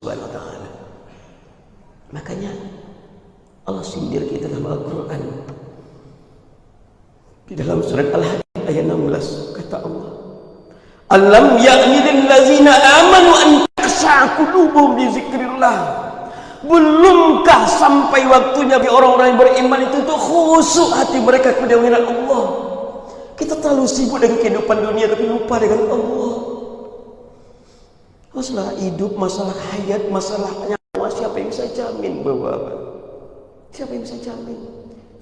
Subhanahu wa ta'ala. Makanya Allah sindir kita dalam Al-Quran. Di dalam surat Al-Hadid ayat 16 kata Allah, Alam ya'ni lillazina amanu an takhsha'a qulubuhum li dzikrillah. Belumkah sampai waktunya bagi orang-orang yang beriman itu untuk khusyuk hati mereka kepada Allah. Kita terlalu sibuk dengan kehidupan dunia tapi lupa dengan Allah. Masalah hidup, masalah hayat, masalah nyawa, siapa yang bisa jamin, Bapak-bapak? Siapa yang bisa jamin?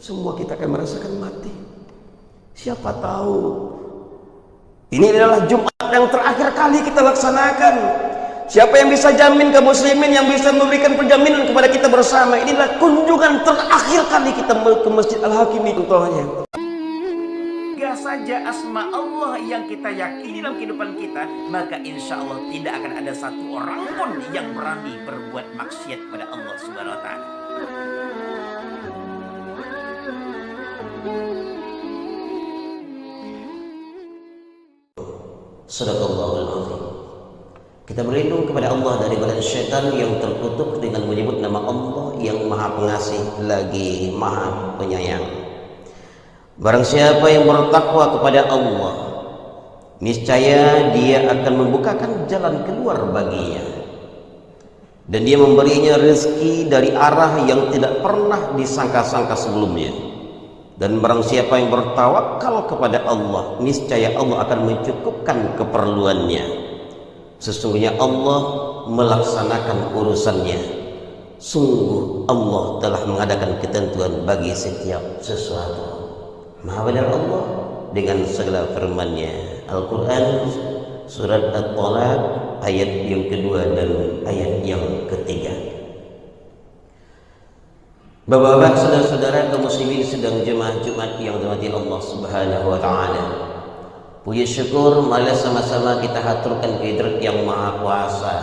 Semua kita akan merasakan mati. Siapa tahu ini adalah Jumat yang terakhir kali kita laksanakan. Siapa yang bisa jamin kaum muslimin, yang bisa memberikan penjaminan kepada kita bersama, inilah kunjungan terakhir kali kita ke Masjid Al-Hakim contohnya. Jika saja asma Allah yang kita yakini dalam kehidupan kita, maka insya Allah tidak akan ada satu orang pun yang berani berbuat maksiat kepada Allah Subhanahu wa ta'ala. Sadaqallahul azim. Kita berlindung kepada Allah dari godaan syaitan yang terkutuk dengan menyebut nama Allah yang Maha Pengasih lagi Maha Penyayang. Barang siapa yang bertakwa kepada Allah, niscaya dia akan membukakan jalan keluar baginya, dan dia memberinya rezeki dari arah yang tidak pernah disangka-sangka sebelumnya. Dan barang siapa yang bertawakal kepada Allah, niscaya Allah akan mencukupkan keperluannya. Sesungguhnya Allah melaksanakan urusannya. Sungguh Allah telah mengadakan ketentuan bagi setiap sesuatu. Maha benar Allah dengan segala firman-Nya. Al-Quran surat At-Talaq ayat yang kedua dan ayat yang ketiga. Bapak-bapak, saudara-saudara kaum muslimin sedang jemaah Jumat yang dirahmati Allah Subhanahu wa ta'ala. Puji syukur marilah sama-sama kita haturkan kehadirat yang Maha Kuasa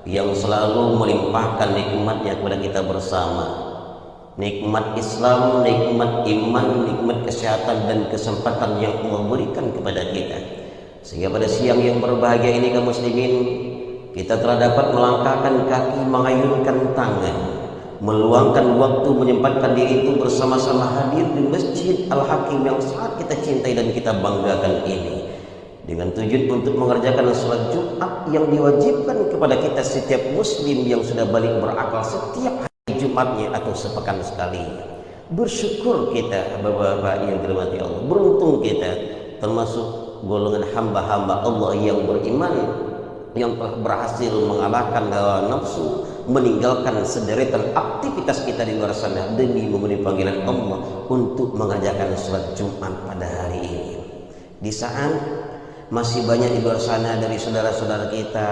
yang selalu melimpahkan nikmatnya kepada kita bersama. Nikmat Islam, nikmat iman, nikmat kesehatan dan kesempatan yang Allah berikan kepada kita. Sehingga pada siang yang berbahagia ini kaum muslimin, kita telah dapat melangkahkan kaki, mengayunkan tangan, meluangkan waktu, menyempatkan diri itu bersama-sama hadir di Masjid Al-Hakim yang sangat kita cintai dan kita banggakan ini, dengan tujuan untuk mengerjakan sholat Jumat yang diwajibkan kepada kita setiap muslim yang sudah balik berakal setiap hari Jumatnya atau sepekan sekali. Bersyukur kita bapak-bapak yang dirahmati Allah, beruntung kita termasuk golongan hamba-hamba Allah yang beriman, yang telah berhasil mengalahkan hawa nafsu, meninggalkan sederetan aktivitas kita di luar sana demi memenuhi panggilan Allah untuk mengerjakan sholat Jumat pada hari ini. Di saat masih banyak di luar sana dari saudara-saudara kita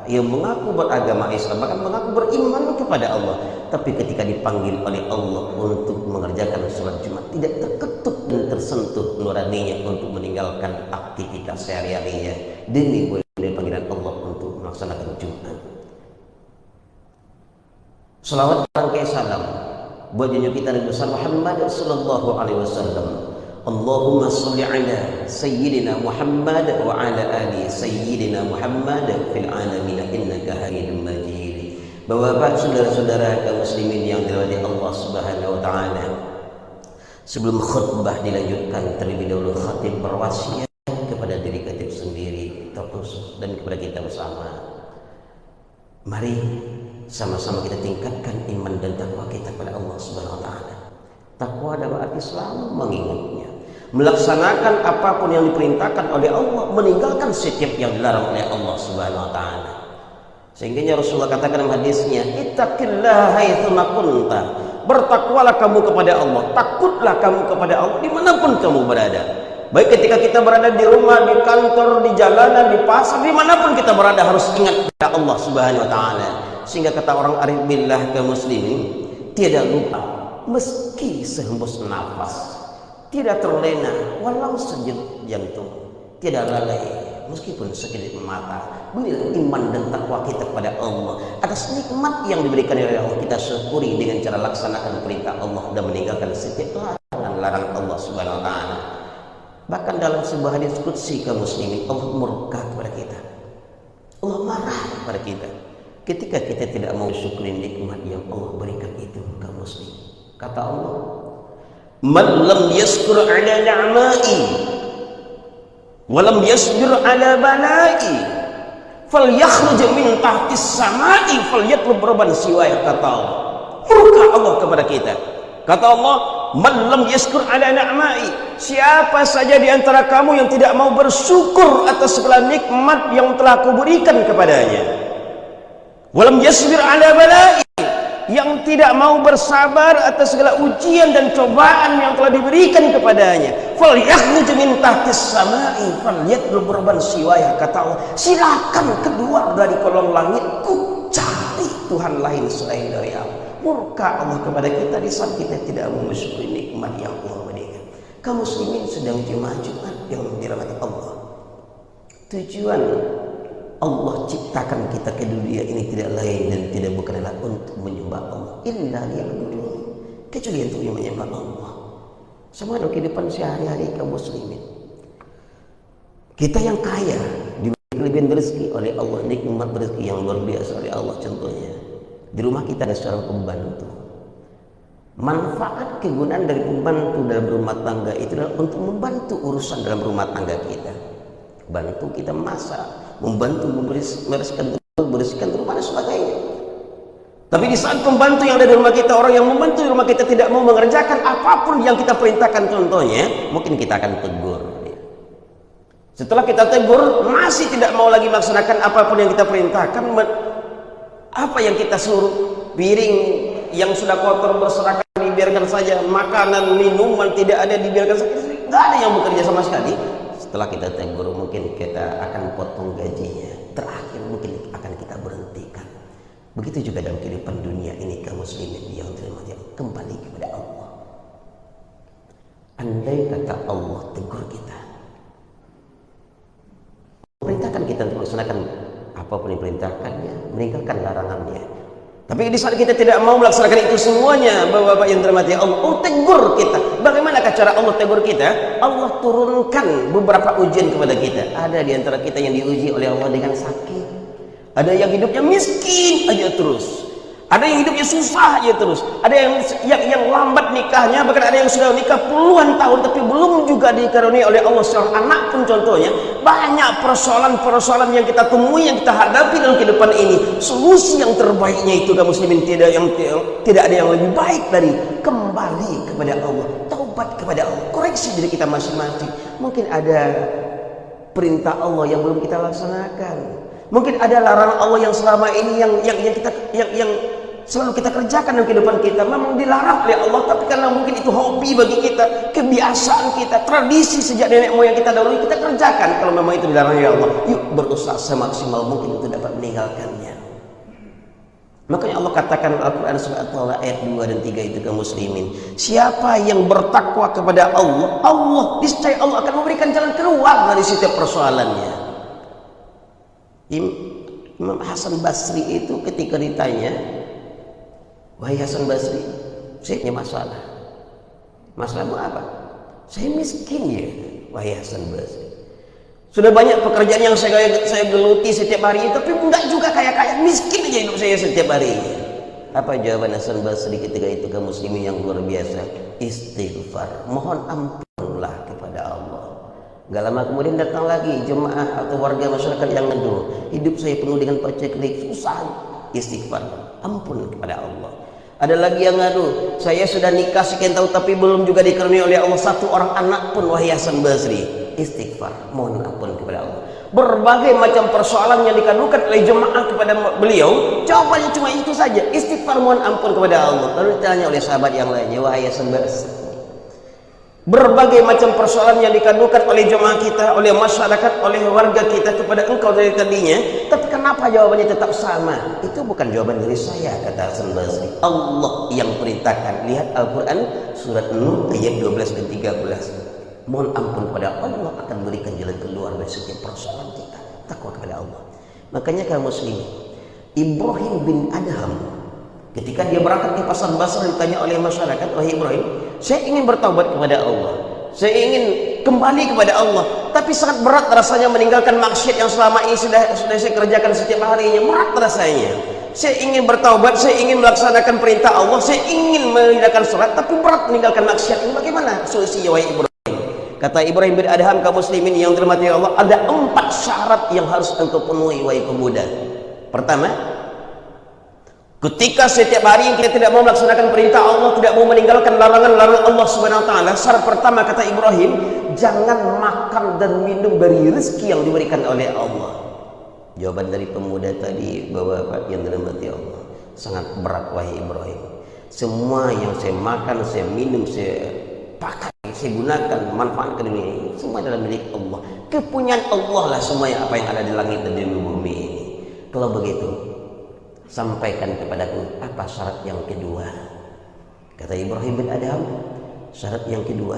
yang mengaku beragama Islam, bahkan mengaku beriman kepada Allah, tapi ketika dipanggil oleh Allah untuk mengerjakan sholat Jumat tidak terketuk dan tersentuh nuraninya untuk meninggalkan aktivitas sehari-harinya demi memenuhi panggilan Allah untuk melaksanakan Jumat. Salawat rangkai salam buat junjungan kita Nabi besar Muhammad sallallahu alaihi wasallam. Allahumma sholli ala sayyidina Muhammad wa ala ali sayyidina Muhammad fil alamin innaka Hamidum Majid. Bapak-bapak, saudara-saudara kaum muslimin yang dirahmati Allah Subhanahu wa taala, sebelum khutbah dilanjutkan, terlebih dahulu khatib berwasiat kepada diri khatib sendiri terkhusus dan kepada kita bersama. Mari sama-sama kita tingkatkan iman dan takwa kita kepada Allah Subhanahu wa taala. Takwa adalah arti selalu mengingatnya, melaksanakan apapun yang diperintahkan oleh Allah, meninggalkan setiap yang dilarang oleh Allah Subhanahu wa taala. Sehingga Rasulullah katakan dalam hadisnya, ittaqillaha haitsuma kunta. Bertakwalah kamu kepada Allah, takutlah kamu kepada Allah dimanapun kamu berada. Baik ketika kita berada di rumah, di kantor, di jalanan, di pasar, dimanapun kita berada harus ingat kepada Allah Subhanahu wa taala. Sehingga kata orang arif billah kaum muslimin, tiada lupa meski sehembus nafas, tidak terlena walau sejenak jantung, tidak lalai meskipun sekedip mata. Berilah iman dan takwa kita kepada Allah atas nikmat yang diberikan oleh Allah. Kita syukuri dengan cara laksanakan perintah Allah dan meninggalkan setiap larangan Allah Subhanahu wa taala. Bahkan dalam sebuah hadis qudsi kaum muslimin, Allah murka kepada kita, Allah marah kepada kita ketika kita tidak mau syukuri nikmat yang Allah berikan itu, kaum muslim. Kata Allah, "Man lam yaskur ala ni'mai wa lam yasbir ala balai falyakhruj min tahtis samai falyatlub rabban siwaya." Kata Allah, murka Allah kepada kita. Kata Allah, "Man lam yaskur ala ni'mai," siapa saja di antara kamu yang tidak mau bersyukur atas segala nikmat yang telah aku berikan kepadanya, walam yasbir ala balai, yang tidak mau bersabar atas segala ujian dan cobaan yang telah diberikan kepadanya, falyakhruj min tahtis samai falyatlub rabban siwaya. Kata Allah, silakan keluar dari kolong langitku, cari Tuhan lain selain dari aku. Murka Allah kepada kita di saat kita tidak mau mensyukuri nikmat yang Allah berikan. Kaum muslimin sedang jemaah Jumat yang dirahmati Allah. Tujuan Allah ciptakan kita ke dunia ini tidak lain dan tidak bukan adalah untuk menyembah Allah, illa liya'budun, kecuali untuk menyembah Allah. Semua dalam kehidupan sehari-hari kaum muslimin. Kita yang kaya diberi kelebihan rezeki oleh Allah, nikmat rezeki yang luar biasa oleh Allah. Contohnya di rumah kita ada seorang pembantu. Manfaat kegunaan dari pembantu dalam rumah tangga itu adalah untuk membantu urusan dalam rumah tangga kita. Bantu kita masak, membantu membersihkan rumah dan sebagainya. Tapi di saat pembantu yang ada di rumah kita, orang yang membantu di rumah kita tidak mau mengerjakan apapun yang kita perintahkan, contohnya mungkin kita akan tegur. Setelah kita tegur masih tidak mau lagi melaksanakan apapun yang kita perintahkan, apa yang kita suruh, piring yang sudah kotor berserakan dibiarkan saja, makanan minuman tidak ada dibiarkan saja, nggak ada yang bekerja sama sekali. Setelah kita tegur mungkin kita akan potong gajinya, terakhir mungkin akan kita berhentikan. Begitu juga dalam kehidupan dunia ini kaum muslimin yang dirahmati Allah, kembali kepada Allah. Andai kata Allah tegur kita, perintahkan kita untuk melaksanakan apapun yang perintahkannya, meninggalkan larangannya. Tapi di saat kita tidak mau melaksanakan itu semuanya, bapak-bapak yang dirahmati Allah, tegur kita. Bagaimana cara Allah tegur kita? Allah turunkan beberapa ujian kepada kita. Ada di antara kita yang diuji oleh Allah dengan sakit. Ada yang hidupnya miskin aja terus. Ada yang hidupnya susah aja terus. Ada yang lambat nikahnya, bahkan ada yang sudah nikah puluhan tahun tapi belum juga dikaruniai oleh Allah seorang anak pun contohnya. Banyak persoalan-persoalan yang kita temui, yang kita hadapi dalam kehidupan ini. Solusi yang terbaiknya itu kaum muslimin tidak ada yang lebih baik dari kembali kepada Allah, taubat kepada Allah, koreksi diri kita masing-masing. Mungkin ada perintah Allah yang belum kita laksanakan. Mungkin ada larangan Allah yang selama ini yang selalu kita kerjakan dalam kehidupan kita, memang dilarang oleh Allah, tapi karena mungkin itu hobi bagi kita, kebiasaan kita, tradisi sejak nenek moyang kita dahulu, kita kerjakan. Kalau memang itu dilarang oleh Allah, yuk berusaha semaksimal mungkin untuk dapat meninggalkannya. Makanya Allah katakan Al-Quran surat At-Taubah ayat 2 dan 3 itu kaum muslimin, siapa yang bertakwa kepada Allah, niscaya Allah akan memberikan jalan keluar dari setiap persoalannya. Imam Hasan Basri itu ketika ditanya, wahai Hasan Basri, saya punya masalah. Masalahmu apa? Saya miskin ya, wahai Hasan Basri. Sudah banyak pekerjaan yang saya geluti setiap hari, tapi enggak juga kaya-kaya, miskin aja hidup saya setiap hari. Apa jawaban Hasan Basri ketika itu kaum muslimin yang luar biasa? Istighfar, mohon ampunlah kepada Allah. Gak lama kemudian datang lagi jemaah atau warga masyarakat yang ngeluh, hidup saya penuh dengan paceklik, susah. Istighfar, ampun kepada Allah. Ada lagi yang ngadu, saya sudah nikah sekian tahun tapi belum juga dikaruniai oleh Allah satu orang anak pun, wahai Hasan Basri. Istighfar, mohon ampun kepada Allah. Berbagai macam persoalan yang dikadukan oleh jemaah kepada beliau, jawabannya cuma itu saja, istighfar, mohon ampun kepada Allah. Lalu ditanya oleh sahabat yang lainnya, wahai Hasan Basri, berbagai macam persoalan yang dikadukan oleh jemaah kita, oleh masyarakat, oleh warga kita kepada engkau dari tadinya, tapi kenapa jawabannya tetap sama? Itu bukan jawaban dari saya, kata Hasan Basri. Allah yang perintahkan. Lihat Al-Quran surat Nur ayat 12 dan 13. Mohon ampun kepada Allah akan berikan jalan keluar dari setiap persoalan kita. Takwa kepada Allah. Makanya kaum muslimin, Ibrahim bin Adham ketika dia berangkat ke pasar Basra ditanya oleh masyarakat, wahai Ibrahim, saya ingin bertaubat kepada Allah, saya ingin kembali kepada Allah, tapi sangat berat rasanya meninggalkan maksiat yang selama ini sudah saya kerjakan setiap harinya, berat rasanya. Saya ingin bertaubat, saya ingin melaksanakan perintah Allah, saya ingin meninggalkan sholat, tapi berat meninggalkan maksiat. Ini bagaimana solusinya, wahai Ibrahim? Kata Ibrahim bin Adham, kaum muslimin yang dirahmati Allah, ada 4 syarat yang harus engkau penuhi, wahai pemuda. Pertama, ketika setiap hari yang kita tidak mau melaksanakan perintah Allah, tidak mau meninggalkan larangan-larangan Allah Subhanahu wa taala, syarat pertama kata Ibrahim, jangan makan dan minum dari rezeki yang diberikan oleh Allah. Jawaban dari pemuda tadi, Bapak yang dirahmati Allah, sangat berat, wahai Ibrahim. Semua yang saya makan, saya minum, saya pakai, saya gunakan, manfaatkan ini, semua adalah milik Allah. Kepunyaan Allah lah semua apa yang ada di langit dan di bumi ini. Kalau begitu, sampaikan kepadaku apa syarat yang kedua. Kata Ibrahim bin Adham, syarat yang kedua,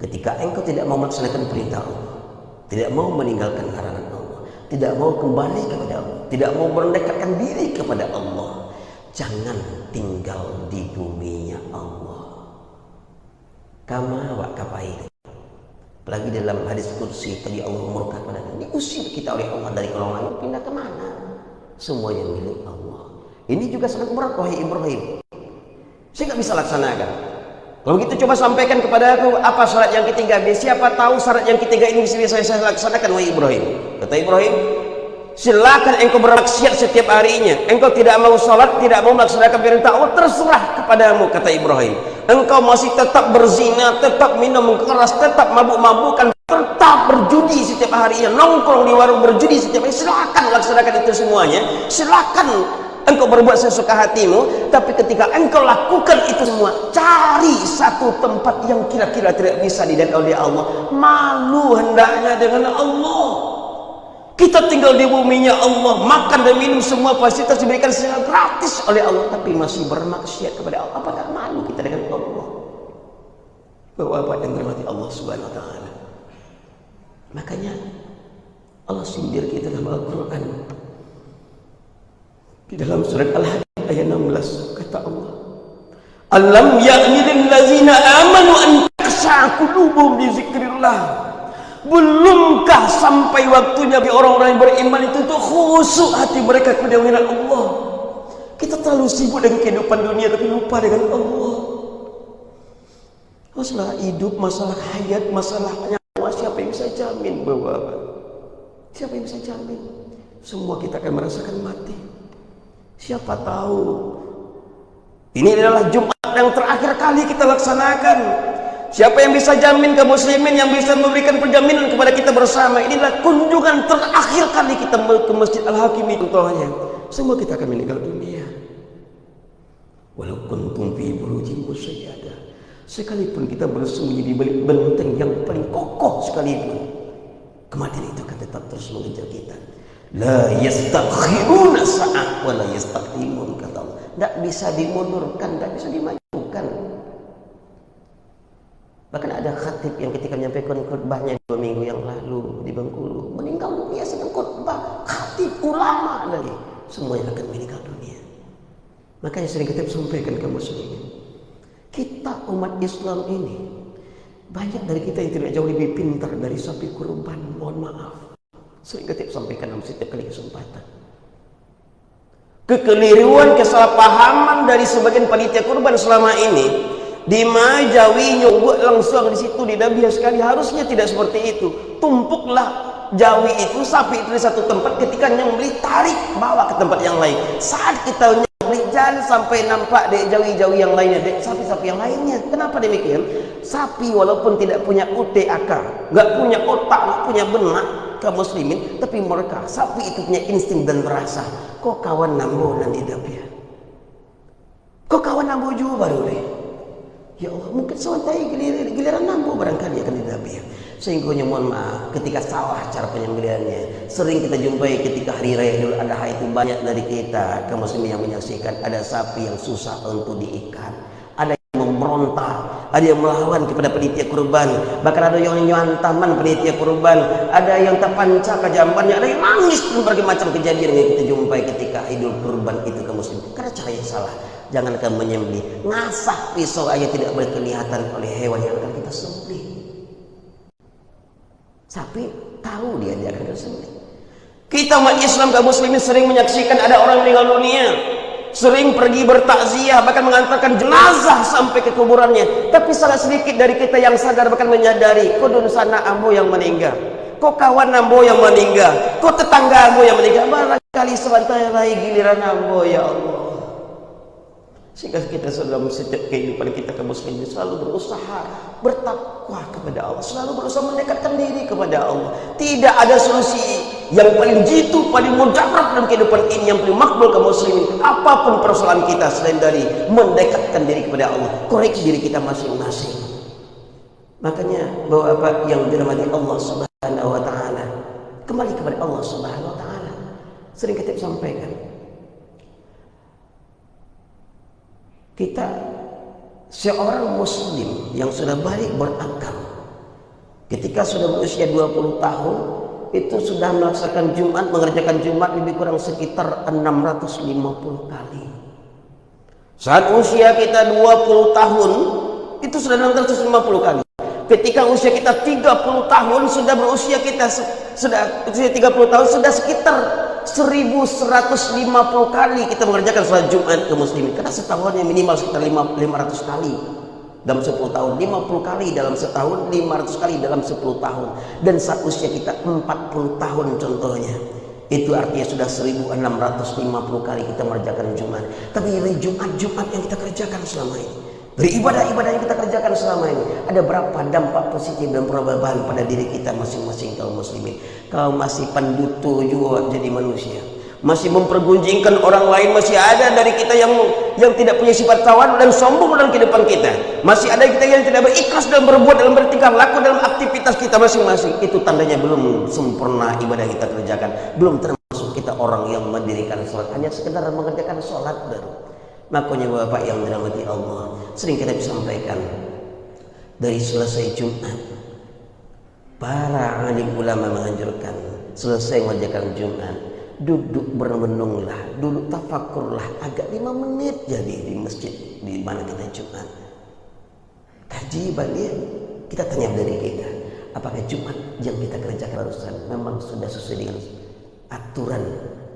ketika engkau tidak mau melaksanakan perintah Allah, tidak mau meninggalkan larangan Allah, tidak mau kembali kepada Allah, tidak mau mendekatkan diri kepada Allah, jangan tinggal di buminya Allah. Kama wa kafair. Apalagi dalam hadis kursi tadi Allah murka pada kita, diusir kita oleh Allah dari kolong langit, pindah kemana? Semuanya milik Allah. Ini juga sangat berat, wahai Ibrahim. Saya nggak bisa laksanakan. Kalau begitu coba sampaikan kepada aku apa syarat yang ketiga. Siapa tahu syarat yang ketiga ini bisa saya laksanakan, wahai Ibrahim. Kata Ibrahim, silakan engkau bermaksiat setiap harinya. Engkau tidak mau sholat, tidak mau melaksanakan perintah Allah, terserah kepadamu, kata Ibrahim. Engkau masih tetap berzina, tetap minum keras, tetap mabuk-mabukan, tetap berjudi setiap harinya, nongkrong di warung berjudi setiap hari, silakan laksanakan itu semuanya. Silakan engkau berbuat sesuka hatimu, tapi ketika engkau lakukan itu semua, cari satu tempat yang kira-kira tidak bisa dilihat oleh Allah. Malu hendaknya dengan Allah. Kita tinggal di buminya Allah, makan dan minum semua fasilitas diberikan secara gratis oleh Allah, tapi masih bermaksiat kepada Allah. Apakah malu kita dengan Allah? Bapak yang dirahmati Allah Subhanahu wa taala. Makanya Allah sindir kita dalam Al-Qur'an. Di dalam surat Al-Hadid ayat 16 kata Allah, alam ya'ni lil ladzina amanu an takhsha qulubuhum li dzikrillah. Belumkah sampai waktunya bagi orang-orang yang beriman itu untuk khusyuk hati mereka kepada mengenal Allah? Kita terlalu sibuk dengan kehidupan dunia tapi lupa dengan Allah. Masalah hidup, masalah hayat, masalah nyawa, siapa yang bisa jamin bahwa siapa yang bisa jamin? Semua kita akan merasakan mati. Siapa tahu ini adalah Jumat yang terakhir kali kita laksanakan. Siapa yang bisa jamin kaum muslimin, yang bisa memberikan penjaminan kepada kita bersama, inilah kunjungan terakhir kali kita ke Masjid Al-Hakimi contohnya. Semua kita akan meninggal dunia. Walau kuntum fi burujin musayyadah, sekalipun kita bersembunyi di balik benteng yang paling kokoh sekalipun, kematian itu akan tetap terus mengejar kita. La yastakhiruna sa'ah wa la yastaqdimun, kata Allah. Tidak bisa dimundurkan, tidak bisa dimajukan. Bahkan ada khatib yang ketika menyampaikan khutbahnya 2 minggu yang lalu di Bengkulu, meninggal dunia sedang khutbah. Khatib ulama lagi, semuanya akan meninggal dunia. Makanya sering kita sampaikan ke muslimin, kita umat Islam ini, banyak dari kita yang tidak jauh lebih pintar dari sapi kurban. Mohon maaf, sering kita sampaikan dalam setiap kali kesempatan. Kekeliruan, kesalahpahaman dari sebagian panitia kurban selama ini, di Jawi nyumbuk langsung di situ di Dabiah sekali, harusnya tidak seperti itu. Tumpuklah Jawi itu, sapi itu di satu tempat, ketika nyembelih tarik bawa ke tempat yang lain. Saat kita nyembelih jangan sampai nampak dek Jawi-Jawi yang lainnya, dek sapi-sapi yang lainnya. Kenapa demikian? Sapi walaupun tidak punya otak akal, nggak punya otak, nggak punya benak kaum muslimin, tapi mereka sapi itu punya insting dan rasa. Kok kawan nambo nanti Dabiah, kok kawan nambo juga baru deh. Ya Allah, mungkin sewantai giliran nampu barangkali akan didabiah. Sehingga mohon maaf ketika salah cara penyembelihannya. Sering kita jumpai ketika hari raya Idul Adha itu, banyak dari kita kaum muslimin yang menyaksikan ada sapi yang susah untuk diikat, ada yang memberontak, ada yang melawan kepada panitia kurban, bahkan ada yang nyantaman panitia kurban, ada yang terpancar kejambannya, ada yang nangis, dan berbagai macam kejadian yang kita jumpai ketika Idul Kurban itu kaum muslimin, karena cara yang salah. Jangankan menyembelih, ngasah pisau aja tidak boleh kelihatan oleh hewan yang akan kita sembelih. Sapi tahu dia akan disembelih. Kita umat Islam kaum muslimin sering menyaksikan ada orang meninggal dunia, sering pergi bertakziah, bahkan mengantarkan jenazah sampai ke kuburannya. Tapi sangat sedikit dari kita yang sadar bahkan menyadari, kudun sana ambo yang meninggal, kok kawan ambo yang meninggal, kok tetangga ambo yang meninggal. Barangkali sebentar lagi giliran ambo, ya Allah. Sehingga kita dalam setiap kehidupan kita kaum muslimin selalu berusaha bertakwa kepada Allah, selalu berusaha mendekatkan diri kepada Allah. Tidak ada solusi yang paling jitu, paling mujarab dalam kehidupan ini, yang paling makbul kaum muslimin, apapun persoalan kita selain dari mendekatkan diri kepada Allah, koreksi diri kita masing-masing. Makanya Bapak yang dirahmati Allah Subhanahu wa taala, kembali kepada Allah Subhanahu wa taala. Sering kita sampaikan, kita seorang muslim yang sudah balik berakal, ketika sudah berusia 20 tahun, itu sudah melaksanakan Jumat, mengerjakan Jumat lebih kurang sekitar 650 kali. Saat usia kita 20 tahun, itu sudah 650 kali. Ketika usia kita 30 tahun, sudah berusia kita sudah usia 30 tahun, sudah sekitar 1150 kali kita mengerjakan sholat Jumat ke muslimin. Karena setahunnya minimal sekitar 500 kali dalam 10 tahun, 50 kali dalam setahun, 500 kali dalam 10 tahun. Dan saat usia kita 40 tahun contohnya, itu artinya sudah 1650 kali kita mengerjakan Jumat. Tapi dari Jumat yang kita kerjakan selama ini, dari ibadah-ibadah yang kita kerjakan selama ini, ada berapa dampak positif dan perubahan pada diri kita masing-masing kaum muslimin. Kalau masih pendutu juga jadi manusia, masih mempergunjingkan orang lain, masih ada dari kita yang tidak punya sifat tawadu dan sombong dalam kehidupan kita, masih ada kita yang tidak berikhlas dalam berbuat, dalam bertingkah laku, dalam aktivitas kita masing-masing, itu tandanya belum sempurna ibadah kita kerjakan, belum termasuk kita orang yang mendirikan sholat, hanya sekedar mengerjakan sholat baru. Makanya Bapak yang dirahmati Allah, sering kita sampaikan, dari selesai Jumat, para alim ulama menganjurkan selesai mengerjakan Jumat, duduk bermenunglah, duduk tafakurlah agak 5 menit jadi di masjid di mana kita Jumat. Kaji balik, kita tanya dari kita, apakah Jumat yang kita kerjakan barusan memang sudah sesuai dengan aturan,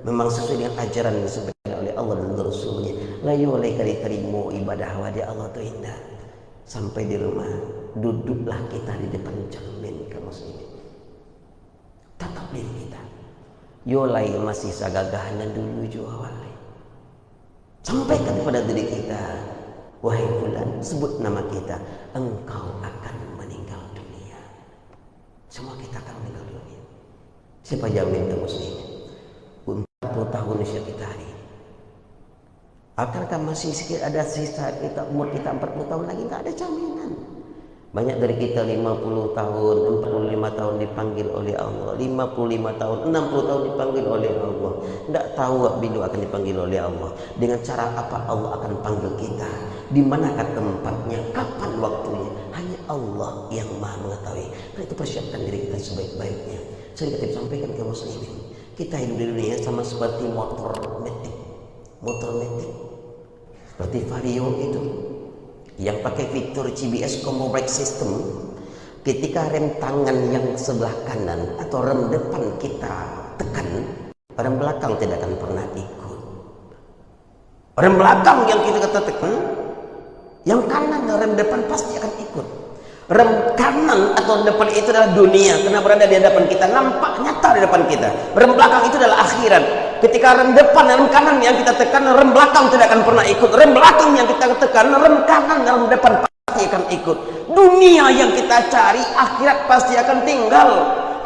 memang sesuai dengan ajaran yang disampaikan oleh Allah dan Rasulnya. Layu oleh kari-karimu ibadah wadi Allah itu indah. Sampai di rumah, duduklah kita di depan cermin kaum muslimin, tatap diri kita. Yolai masih sagagahana dulu juga walai. Sampaikan kepada diri kita, wahai fulan, sebut nama kita, engkau akan meninggal dunia. Semua kita akan meninggal dunia. Siapa jamin kaum muslimin? 40 tahun usia kita hari ini, akankah masih sedikit ada sisa kita, umur kita 40 tahun lagi? Nggak ada jaminan. Banyak dari kita 50 tahun, 45 tahun dipanggil oleh Allah, 55 tahun, 60 tahun dipanggil oleh Allah. Tidak tahu bila akan dipanggil oleh Allah, dengan cara apa Allah akan panggil kita, di manakah tempatnya, kapan waktunya, hanya Allah yang maha mengetahui. Karena itu persiapkan diri kita sebaik-baiknya. Saya kita sampaikan ke muslimin, kita hidup di dunia sama seperti motor metik, seperti Vario itu yang pakai fitur CBS Combo Brake System. Ketika rem tangan yang sebelah kanan atau rem depan kita tekan, rem belakang tidak akan pernah ikut. Rem belakang yang kita tekan, yang kanan dan rem depan pasti akan ikut. Rem kanan atau depan itu adalah dunia, karena berada di hadapan kita, nampak nyata di depan kita. Rem belakang itu adalah akhirat. Ketika rem depan dan rem kanan yang kita tekan, rem belakang tidak akan pernah ikut. Rem belakang yang kita tekan, rem kanan dan rem depan pasti akan ikut. Dunia yang kita cari, akhirat pasti akan tinggal.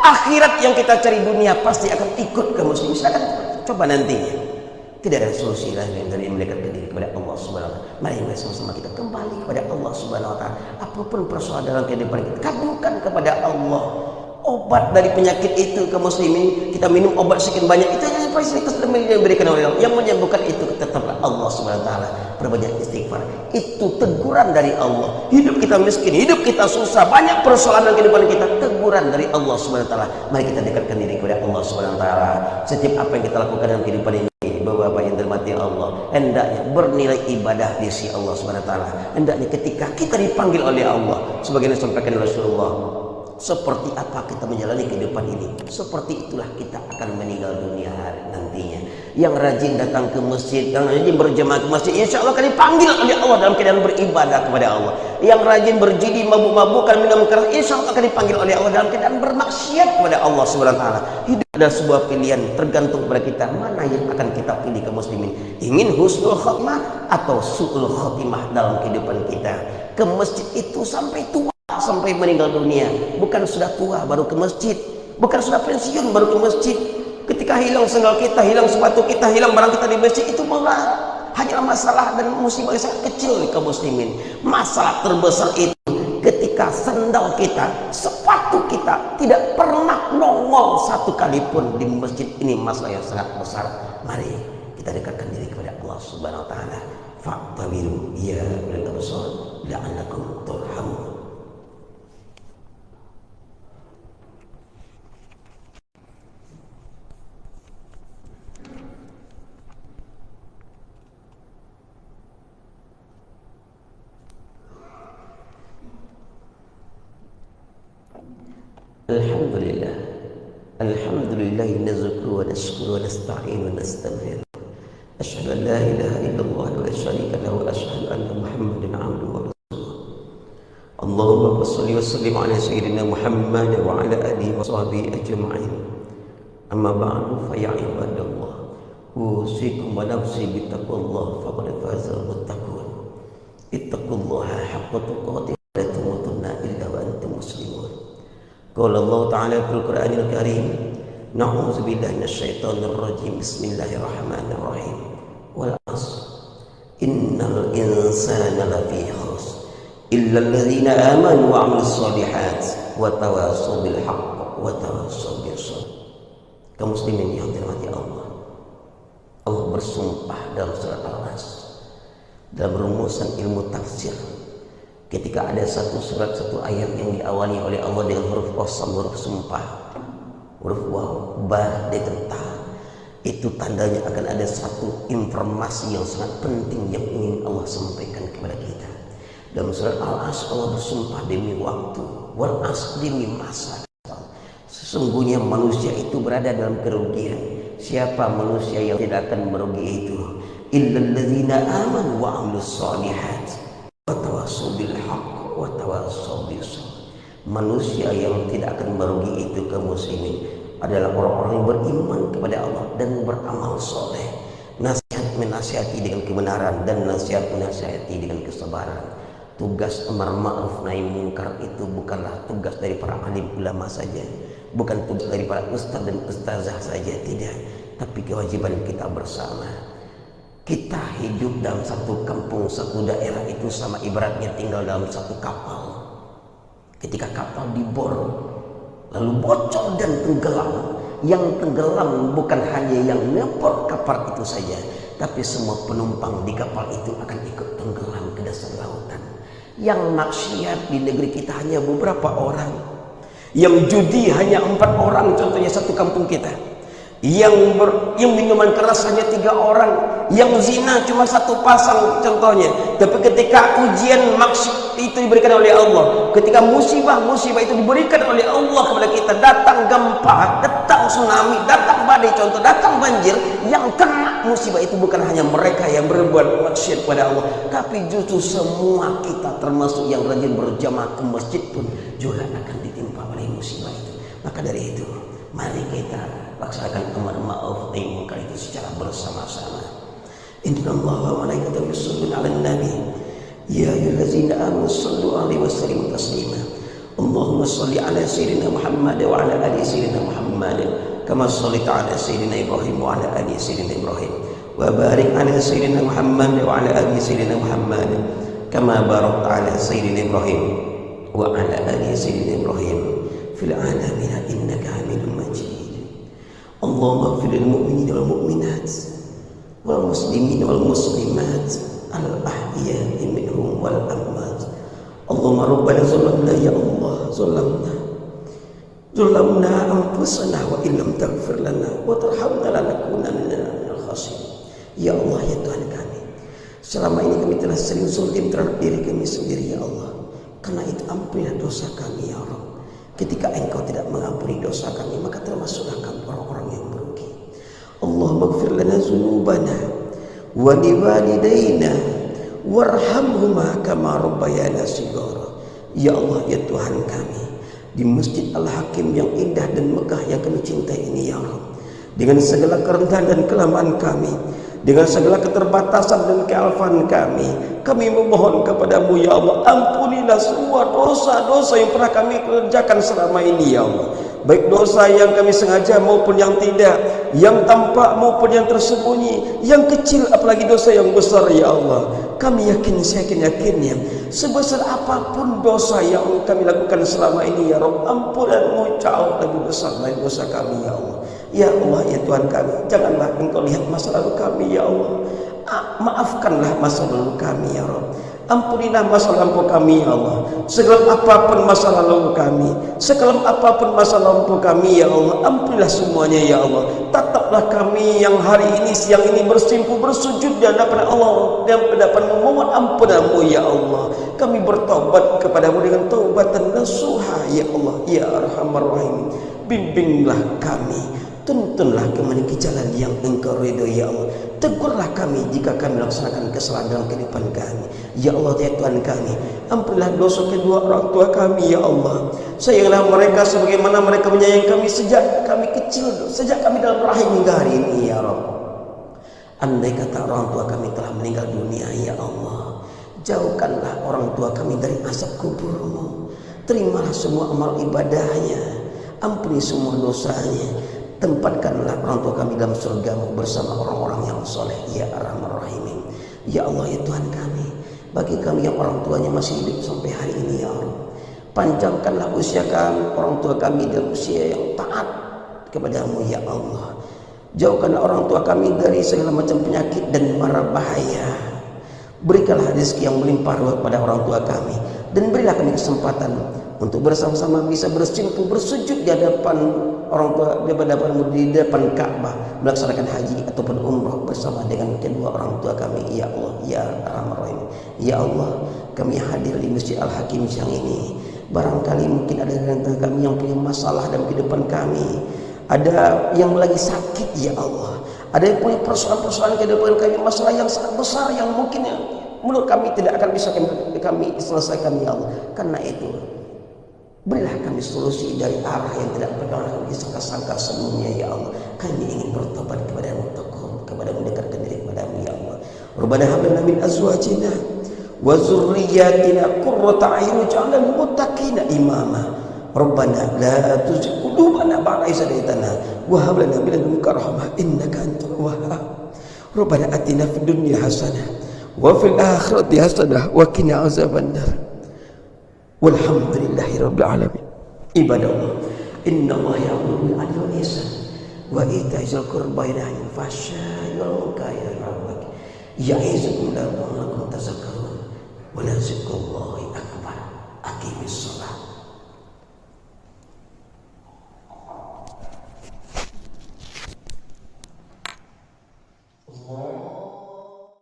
Akhirat yang kita cari, dunia pasti akan ikut ke muslim. Silakan coba nantinya. Tidak ada solusi lain dari mendekatkan diri kepada Allah Subhanahu wa taala. Mari sama-sama kita kembali kepada Allah Subhanahu wa taala. Apapun persoalan dalam kehidupan kita, kabulkan kepada Allah. Obat dari penyakit itu ke muslimin, kita minum obat sekian banyak, itu hanya fasilitas yang diberikan oleh Allah. Yang menyembuhkan itu tetaplah Allah Subhanahu wa taala. Berbanyak istighfar, itu teguran dari Allah. Hidup kita miskin, hidup kita susah, banyak persoalan dalam kehidupan kita, teguran dari Allah Subhanahu wa taala. Mari kita dekatkan diri kepada Allah Subhanahu wa taala. Setiap apa yang kita lakukan dalam kehidupan ini, Bapak yang dirahmati Allah, hendaknya bernilai ibadah di sisi Allah Subhanahu wa taala. Hendaknya ketika kita dipanggil oleh Allah, sebagaimana disampaikan Rasulullah seperti apa kita menjalani kehidupan ini, seperti itulah kita akan meninggal dunia nantinya. Yang rajin datang ke masjid, yang rajin berjemaah ke masjid, insya Allah akan dipanggil oleh Allah dalam keadaan beribadah kepada Allah. Yang rajin berjudi, mabuk-mabukan, minum keras, insya Allah akan dipanggil oleh Allah dalam keadaan bermaksiat kepada Allah Subhanahu wa taala. Hidup adalah sebuah pilihan, tergantung kepada kita mana yang akan kita pilih kaum muslimin. Ingin husnul khotimah atau su'ul khotimah dalam kehidupan kita. Ke masjid itu sampai tua, sampai meninggal dunia, bukan sudah tua baru ke masjid, bukan sudah pensiun baru ke masjid. Ketika hilang sendal kita, hilang sepatu kita, hilang barang kita di masjid, itu malah hanyalah masalah dan musibah yang sangat kecil kaum muslimin. Masalah terbesar itu ketika sendal kita, sepatu kita tidak pernah nongol satu kali pun di masjid. Ini masalah yang sangat besar. Mari kita dekatkan diri kepada Allah Subhanahu wa taala. Fa'tabiru ya ulil absar la'allakum turhamun. Alhamdulillah, alhamdulillah nazkuru wa nashkuru wa nasta'inu wa nastaghfir. Asyhadu an la ilaha illallah wa la syarika lahu wa asyhadu anna Muhammadan 'abduhu wa rasuluh. Allahumma shalli wa sallim ala sayyidina Muhammad wa ala alihi wa sahbihi ajma'in. Amma ba'du fa ya ibadallah, usikum wa nafsi bittaqwallah faqad faza al-muttaqun. Ittaqullaha haqqa tuqatih wa la tamutunna illa wa antum muslimun. Qala Allah Ta'ala fil Qur'anil Karim, na'udzu billahi minasyaitonir rajim. Bismillahirrahmanirrahim. Wal 'asr innal insana lafi khusr illa alladziina aamanu wa 'amilus shalihaati wa tawassaw bil haqq wa tawassaw bis sabr. Kaum muslimin yang dirahmati Allah, Allah bersumpah dalam surat Al-Asr, dalam rumusan ilmu tafsir, ketika ada satu surat, satu ayat yang diawali oleh Allah dengan huruf qasam, huruf sumpah, huruf waw, ba dengan ta, itu tandanya akan ada satu informasi yang sangat penting yang ingin Allah sampaikan kepada kita. Dalam surat Al-Asr Allah bersumpah demi waktu, wal asr demi masa. Sesungguhnya manusia itu berada dalam kerugian. Siapa manusia yang tidak akan merugi itu? Illal ladzina amanu wa 'amilus shalihaati wa tawassaw bil haqq wa tawassaw bis sabr. Manusia yang tidak akan merugi itu kaum muslimin adalah orang-orang yang beriman kepada Allah dan beramal soleh. Nasihat menasihati dengan kebenaran dan nasihat menasihati dengan kesabaran. Tugas amar ma'ruf nahi munkar itu bukanlah tugas dari para alim ulama saja, bukan tugas dari para ustaz dan ustazah saja, tidak, tapi kewajiban kita bersama. Kita hidup dalam satu kampung, satu daerah itu sama ibaratnya tinggal dalam satu kapal. Ketika kapal dibor, lalu bocor dan tenggelam, yang tenggelam bukan hanya yang ngepor kapal itu saja, tapi semua penumpang di kapal itu akan ikut tenggelam ke dasar lautan. Yang maksiat di negeri kita hanya beberapa orang, yang judi hanya 4 orang, contohnya satu kampung kita. Yang minuman keras hanya 3 orang, yang zina cuma 1 pasang contohnya. Tapi ketika ujian maksud itu diberikan oleh Allah, ketika musibah itu diberikan oleh Allah kepada kita, datang gempa, datang tsunami, datang badai, contoh datang banjir, yang kena musibah itu bukan hanya mereka yang berbuat maksiat kepada Allah, tapi justru semua kita, termasuk yang rajin berjamaah ke masjid pun juga akan ditimpa oleh musibah itu. Maka dari itu, mari kita laksanakan amar ma'ruf nahi munkar itu secara bersama-sama. Innallaha wa malaikatahu yusholluna 'alan nabi ya ayyuhallazina amanu shallu 'alaihi wa sallimu taslima. Allahumma shalli 'ala sayyidina Muhammad wa 'ala ali sayyidina Muhammad kama shallaita 'ala sayyidina Ibrahim wa 'ala ali sayyidina Ibrahim wa barik 'ala sayyidina Muhammad wa 'ala ali sayyidina Muhammad kama barakta 'ala sayyidina Ibrahim wa 'ala ali sayyidina Ibrahim fil 'alamin innaka Hamidum Majid. Allahumma ighfir lil mu'minina wal mu'minat wal muslimina wal muslimat al ahya'i minhum wal amwat. Allahumma rabbana zalamna ya Allah, zalamna anfusana wa illam taghfir lana wa tarhamna lanakunanna minal khasirin. Ya Allah, ya Tuhan kami, selama ini kami telah sering zalim terhadap diri kami sendiri ya Allah. Karena itu ampunilah dosa kami ya Rabb. Ketika Engkau tidak mengampuni dosa kami, maka termasuklah kami orang-orang yang merugi. Allahumma ighfir lana dzunubana wa liwalidayna warhamhuma kama rabbayana shighara. Ya Allah, ya Tuhan kami, di Masjid Al-Hakim yang indah dan megah yang kami cintai ini ya Allah, dengan segala kerendahan dan kelemahan kami, dengan segala keterbatasan dan kealfan kami memohon kepadamu ya Allah, ampunilah semua dosa-dosa yang pernah kami kerjakan selama ini ya Allah, baik dosa yang kami sengaja maupun yang tidak, yang tampak maupun yang tersembunyi, yang kecil apalagi dosa yang besar ya Allah. Kami yakin, yakinnya sebesar apapun dosa yang kami lakukan selama ini ya Rabb, ampunanmu jauh lebih besar dari dosa kami ya Allah. Ya Allah, ya Tuhan kami, janganlah Engkau lihat masa lalu kami ya Allah, maafkanlah masa lalu kami ya Rabb. Ampunilah masa lampau kami ya Allah, sekelam apapun masa lalu kami, sekelam apapun masa lampau kami ya Allah, ampunilah semuanya ya Allah. Tetaplah kami yang hari ini, siang ini bersimpuh bersujud di hadapan Allah dan hadapan memohon ampunanmu ya Allah. Kami bertobat kepadamu dengan taubatan nasuha ya Allah, ya Arhamar Rahim. Bimbinglah kami, tuntunlah kami ke jalan yang Engkau ridho ya Allah. Tegurlah kami jika kami melaksanakan kesalahan dalam kehidupan kami ya Allah, ya Tuhan kami. Ampunilah dosa kedua orang tua kami ya Allah. Sayangilah mereka sebagaimana mereka menyayangi kami sejak kami kecil, sejak kami dalam rahim hingga hari ini ya Rabb. Andai kata orang tua kami telah meninggal dunia ya Allah, jauhkanlah orang tua kami dari asap kuburmu. Terimalah semua amal ibadahnya, ampuni semua dosanya. Tempatkanlah orang tua kami dalam surgamu bersama orang-orang yang soleh ya Arhamar Rahimin. Ya Allah, ya Tuhan kami, bagi kami yang orang tuanya masih hidup sampai hari ini ya Allah, panjangkanlah usia kami, orang tua kami dalam usia yang taat kepadamu ya Allah. Jauhkanlah orang tua kami dari segala macam penyakit dan mara bahaya. Berikanlah rezeki yang melimpah ruah pada orang tua kami, dan berilah kami kesempatan untuk bersama-sama bisa bersimpuh bersujud di hadapan orang tua, di depan Ka'bah, melaksanakan haji ataupun umrah bersama dengan kedua orang tua kami ya Allah, ya Arhamar Rahim. Ya Allah, kami hadir di Masjid Al-Hakim siang ini, barangkali mungkin ada di antara kami yang punya masalah dalam kehidupan kami, ada yang lagi sakit ya Allah, ada yang punya persoalan-persoalan kehidupan kami, masalah yang sangat besar yang mungkin menurut kami tidak akan bisa kami selesaikan ya Allah. Karena itu, berilah kami solusi dari arah yang tidak pernah kami disangka-sangka sebelumnya ya Allah. Kami ingin bertobat kepadamu, kepadamu, mendekatkan diri kepadamu ya Allah. Rabbana hab lana min azwajina wa dzurriyyatina qurrata a'yun waj'alna lil muttaqina imama. Rabbana la tuzigh qulubana ba'da idh hadaytana wa hab lana min ladunka rahmah innaka antal wahhab. Rabbana atina fid dunya hasanah wa fil akhirati hasanah wa qina azabannar. Walhamdulillahi rabbil alamin. Ibadallah, innallaha ya'muru bil 'adli wal ihsan wa ita'i dzil qurba wa yanha 'anil fahsya'i wal munkari wal baghi ya'izukum la'allakum tadhakkarun wa la dzikrullahi akbar. Aqimis shalah.